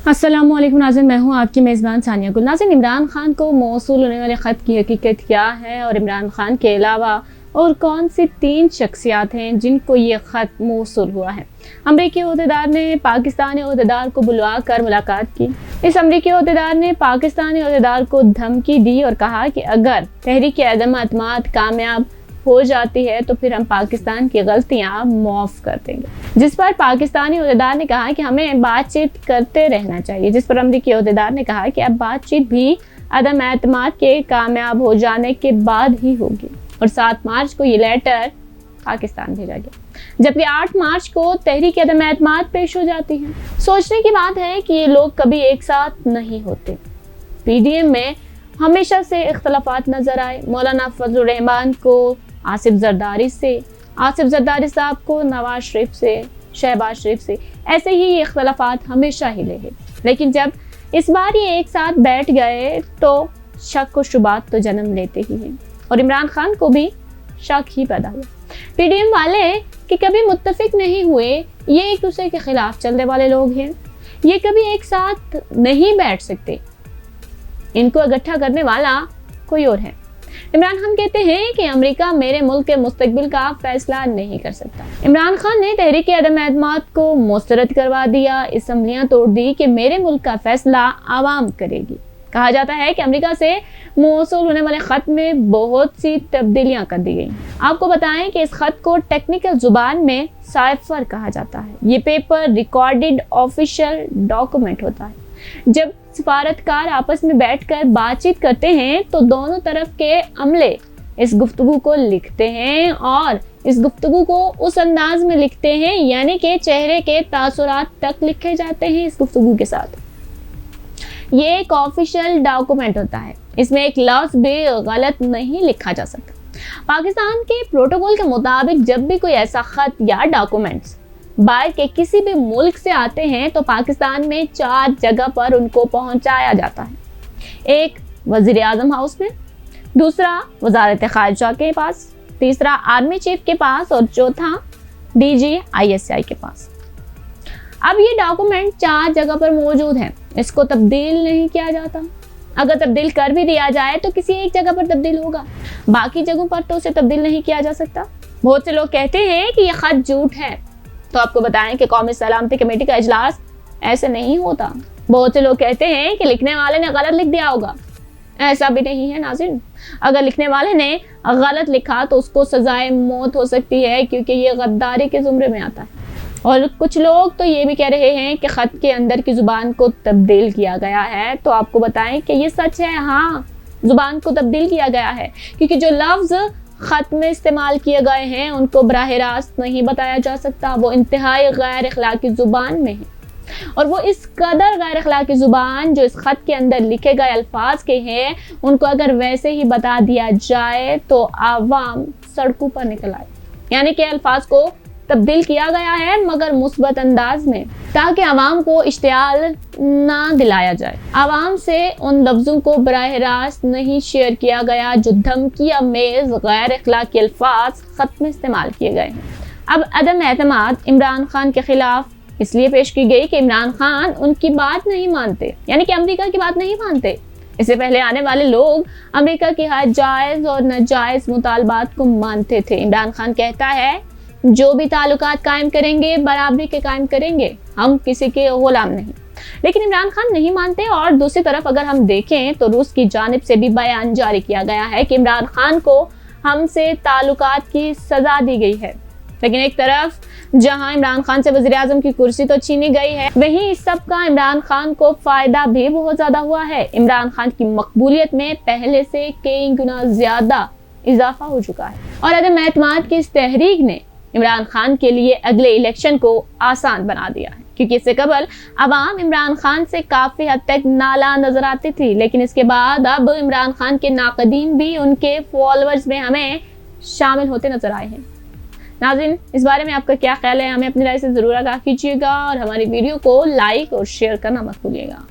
अस्सलाम वालेकुम नाज़रीन, मैं हूँ आपकी मेज़बान सानिया गुल। नाज़रीन, इमरान खान को मौसूल होने वाले ख़त की हकीकत क्या है और इमरान खान के अलावा और कौन सी 3 शख्सियात हैं जिनको ये ख़त मौसूल हुआ है। अमरीकी ओहदेदार ने पाकिस्तानी ओहदेदार को बुलवा कर मुलाकात की। इस अमरीकी ओहदेदार ने पाकिस्तानी ओहदेदार को धमकी दी और कहा कि अगर तहरीक अदम एतमाद कामयाब हो जाती है तो फिर हम पाकिस्तान की गलतियां माफ़ कर देंगे। जिस पर पाकिस्तानी ओहदेदार ने कहा कि हमें बातचीत करते रहना चाहिए, जिस पर अमरीकी ओहदेदार ने कहा कि अब बातचीत भी अदम एतमाद के कामयाब हो जाने के बाद ही होगी। और 7 मार्च को ये लेटर पाकिस्तान भेजा गया, जबकि 8 मार्च को तहरीक अदम एतमाद पेश हो जाती है। सोचने की बात है कि ये लोग कभी एक साथ नहीं होते। पीडीएम में हमेशा से इख्तलाफात नजर आए। मौलाना फजलुर रहमान को आसिफ जरदारी से, आसिफ जरदारी साहब को नवाज शरीफ से, शहबाज शरीफ से, ऐसे ही ये इख्तलाफात हमेशा ही रहे। लेकिन जब इस बार ये एक साथ बैठ गए तो शक व शुबात तो जन्म लेते ही हैं और इमरान खान को भी शक ही पैदा हुआ। पीडीएम वाले कि कभी मुत्तफिक नहीं हुए, ये एक दूसरे के खिलाफ चलने वाले लोग हैं, ये कभी एक साथ नहीं बैठ सकते, इनको इकट्ठा करने वाला कोई और है। इमरान खान कहते हैं कि अमेरिका मेरे मुल्क के मुस्तकबिल का फैसला नहीं कर सकता। इमरान खान ने तहरीक अदम एतमाद को मुस्तरद करवा दिया, असम्बलियां तोड़ दी कि मेरे मुल्क का फैसला आवाम करेगी। कहा जाता है कि अमेरिका से मौसूल होने वाले ख़त में बहुत सी तब्दीलियां कर दी गई। आपको बताएं कि इस ख़त को टेक्निकल जुबान में साइफर कहा जाता है। ये पेपर रिकॉर्डेड ऑफिशियल डॉक्यूमेंट होता है। जब सफारतकार आपस में बैठकर बातचीत करते हैं तो दोनों तरफ के अमले इस गुफ्तगू को लिखते हैं और इस गुफ्तगू को उस अंदाज में लिखते हैं, यानी कि चेहरे के तासुरात तक लिखे जाते हैं इस गुफ्तगू के साथ। ये एक ऑफिशियल डॉक्यूमेंट होता है, इसमें एक लफ्ज भी गलत नहीं लिखा जा सकता। पाकिस्तान के प्रोटोकॉल के मुताबिक जब भी कोई ऐसा खत या डॉक्यूमेंट्स बाहर के किसी भी मुल्क से आते हैं तो पाकिस्तान में 4 जगह पर उनको पहुंचाया जाता है। एक वजीर आजम हाउस में, दूसरा वजारत खारजा के पास, तीसरा आर्मी चीफ के पास और चौथा DG ISI के पास। अब ये डॉक्यूमेंट 4 जगह पर मौजूद है, इसको तब्दील नहीं किया जाता। अगर तब्दील कर भी दिया जाए तो किसी एक जगह पर तब्दील होगा, बाकी जगहों पर तो उसे तब्दील नहीं किया जा सकता। बहुत से लोग कहते हैं कि ये खत झूठ है, तो आपको बताएं कि कौमी सलामती कमेटी का इजलास ऐसे नहीं होता। बहुत से लोग कहते हैं कि लिखने वाले ने गलत लिख दिया होगा, ऐसा भी नहीं है नाज़रीन। अगर लिखने वाले ने गलत लिखा तो उसको सजाए मौत हो सकती है, क्योंकि ये गद्दारी के जुमरे में आता है। और कुछ लोग तो ये भी कह रहे हैं कि ख़त के अंदर की ज़ुबान को तब्दील किया गया है। तो आपको बताएं कि ये सच है, हाँ, ज़ुबान को तब्दील किया गया है, क्योंकि जो लफ्ज़ ख़त में इस्तेमाल किए गए हैं उनको बराह रास्त नहीं बताया जा सकता। वो इंतहाई गैर अखलाकी ज़ुबान में है और वो इस कदर गैर अखलाकी ज़ुबान जो इस ख़त के अंदर लिखे गए अल्फाज के हैं, उनको अगर वैसे ही बता दिया जाए तो आवाम सड़कों पर निकल आए। यानी कि अल्फाज को तब्दील किया गया है मगर मुस्बत अंदाज में, ताकि आवाम को इश्तियाल ना दिलाया जाए। आवाम से उन लफ्ज़ों को बराह रास्त नहीं शेयर किया गया जो धमकी अमेज़ गैर अखलाकी अल्फाज ख़त में इस्तेमाल किए गए हैं। अब अदम एतमाद इमरान खान के खिलाफ इसलिए पेश की गई कि इमरान खान उनकी बात नहीं मानते, यानी कि अमेरिका की बात नहीं मानते। इससे पहले आने वाले लोग अमेरिका की हर जायज़ और नाजायज़ मुतालबात को मानते थे। इमरान खान कहता है जो भी ताल्लुकात कायम करेंगे बराबरी के कायम करेंगे, हम किसी के गुलाम नहीं। लेकिन इमरान खान नहीं मानते। और दूसरी तरफ अगर हम देखें तो रूस की जानिब से भी बयान जारी किया गया है कि इमरान खान को हमसे ताल्लुकात की सज़ा दी गई है। लेकिन एक तरफ जहां इमरान खान से वज़ीर आज़म की कुर्सी तो छीनी गई है, वहीं इस सब का इमरान खान को फ़ायदा भी बहुत ज़्यादा हुआ है। इमरान खान की मकबूलियत में पहले से कई गुना ज़्यादा इजाफा हो चुका है और अदम एतमाद की इस तहरीक ने इमरान खान के लिए अगले इलेक्शन को आसान बना दिया है, क्योंकि इससे कबल अवाम इमरान खान से काफ़ी हद तक नाला नजर आती थी, लेकिन इसके बाद अब इमरान खान के नाक़दीन भी उनके फॉलोअर्स में हमें शामिल होते नजर आए हैं। नाज़रीन, इस बारे में आपका क्या ख्याल है, हमें अपनी राय से ज़रूर आगाह कीजिएगा और हमारी वीडियो को लाइक और शेयर करना मत भूलिएगा।